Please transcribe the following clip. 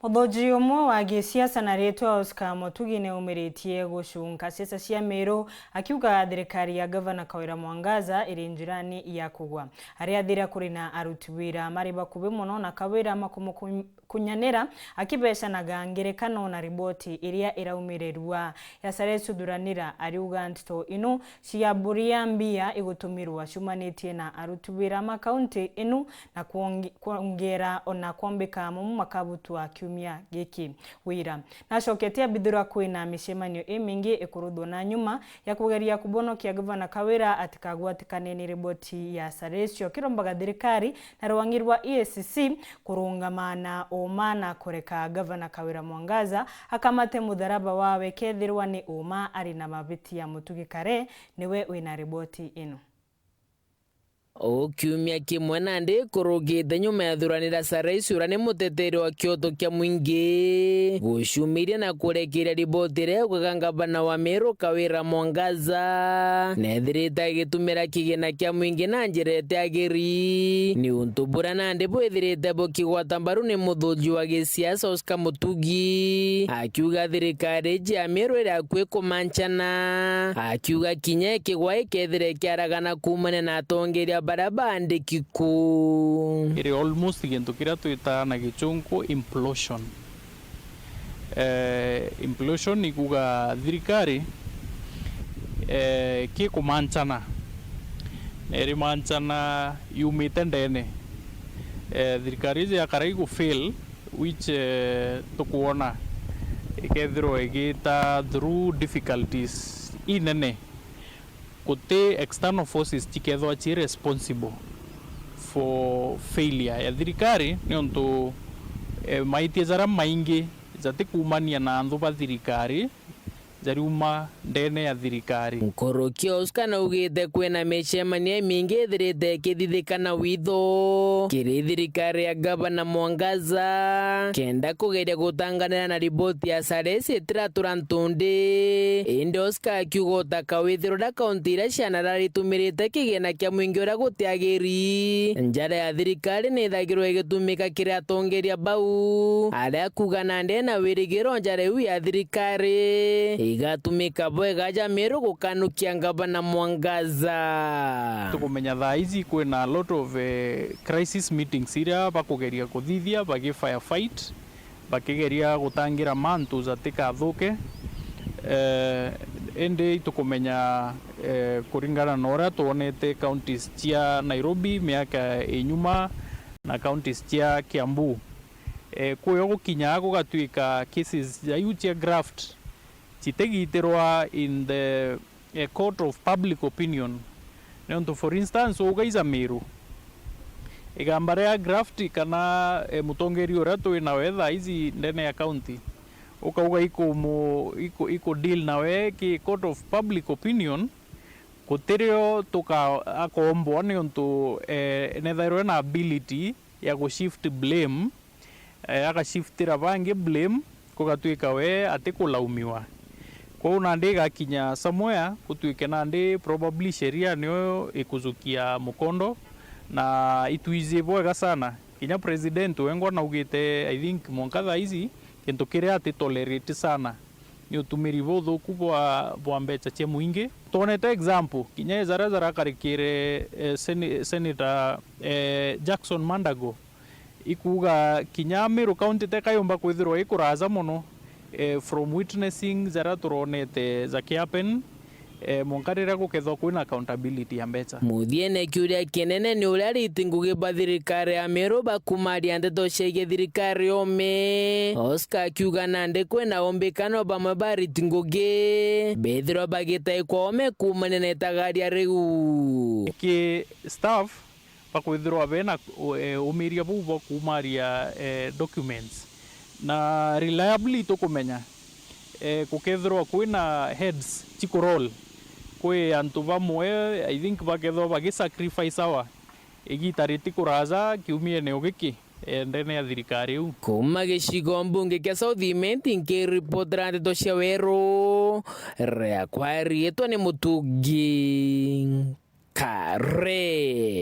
Muthugi umwe wa gisiasa na ritwa Oscar MUTUGI ne umiritie Gucunka siasa cia Meru akiuga thirikari ya gavana KAWIRA Mwangaza iri njirani ya kugwa. Aria thira kuri na aruti wira mari bakubi muno na KAWIRA makumukunyanira akibecanaga ngerekano na riboti iria iraumirerua ya SALESIO THURANIRA ariuga ntito inu ciamburia mbia igutumirwa cumanitie na aruti wira ma kaunti inu na kuongera ona kwambika mu makabutwa kiumia giki wira nacoketia bithura kwina micemanio imingi ikurudwo na nyuma ya kugeria kubonokia gavana KAWIRA atikagwatikane ni riboti ya SALESIO kirombaga thirikari na rwangi rwa EACC kurungama na UMMA na kureka gavana KAWIRA Mwangaza akamate mutharaba wawe kethirwa ni UMMA ari na mabiti ya MUTUGI kare niwe wina riboti ino. Kiumia kimwe nandi kurugite nyuma ya thuranira SALESIO urani muteteri wa kioto kia mwingi gucumiria na kurekeria riboti ria kwa ngabana wa Meru KAWIRA Mwangaza nethirite agitumira kigina kia mwingi na njira itiagiri ni untubura nandi bwithirite bukigwata mbaru ni muthugi wa gisiasa Oscar MUTUGI akiuga thirikari ya Meru iri akui kumanchana akiuga kinya KUGWAA ikethire kiaragana kumana na atongeria barabande kiku iri almost gintu kiria twita na gichunku implosion. Implosion ni kuga thirikari ki kumanchana neri manchana yumite ndene thirikari ya karai ku fail which tukuona ikethiro igita through difficulties inene kote external forces tikethwa chi responsible for failure ya thirikari ni onto maitie zara maingi zati kumania na anthu ba thirikari zariuma ndene ya thirikari. Nkoroki Oscar na ugite kwena mecemania mingi thirite kithithikana witho kiri thirikari ya gavana Mwangaza kenda kugeria gutanganira na riboti ya SALESIO itiratura ntundi indi Oscar akiuga utaka withiro da kaunti iria cianararitumirite kigina kia mwingi uria gutiagiri njara ya thirikari ni ithagirwo igitumika kiria atongeria bau aria kuga nande na wirigiro njara iu ya thirikari igatumika bwega ja Meru gukanukia gavana Mwangaza. Tukumenya thaa ici kwina a lot of crisis meetings iria bakugeria kuthithia bagi firefight bakigeria gutangira mantu zatika thuke ende tukumenya kuringana na uria tuonete counties cia Nairobi miaka inyuma na counties cia Kiambu kuyo gukinya gugatuika cases ya cia graft chitegitirwa in the court of public opinion. Nonto for instance ugaiza Meru igambare ya graft kana mutongeri ora to na wetha izi ndene ya county ukauga iko deal nawe ki court of public opinion kuterio toka akombo nonto netherwe na ability ya go shift blame aka shiftira bange blame kugatuika we atikulaumiwa kwa nandi gakinya somewhere kutuike nandi probably sheria niyo ikuzukia mukondo na ituizie bwega sana kinya president wengo na ugite I think monkatha hizi kintu kiria atitolerate sana ni utumiri botho kubwa bwambecha che muingi tonete example kinya zara karikire senator Jackson Mandago ikuga kinya Meru county tekayomba kwithirwa ikuraza muno from witnessing zara turonete zakiapen monkarira gukethwa kwina accountability ya mbeca muthiene kiuria kinene ni uria ritingugi ba thirikari ya Meru bakumaria ndeto ciege thirikari ome Oscar akiuga nande kwena ombikano bamwe ba ritingugi bethiro bagita ome kumane na itagaria riu ki staff bakwithirwa bena umiria bubo kumaria documents na reliably tukumenya kukethirwa kwina heads chikurol kwe antu bamwe I think bakethwa bagisacrifice awa igitariti kuraza kiumie ne ogiki ndene ya thirikari u kuma gicigo mbunge kia Southiment nkiripotera ndeto cia weru ria kwari etwa ni MUTUGI kare.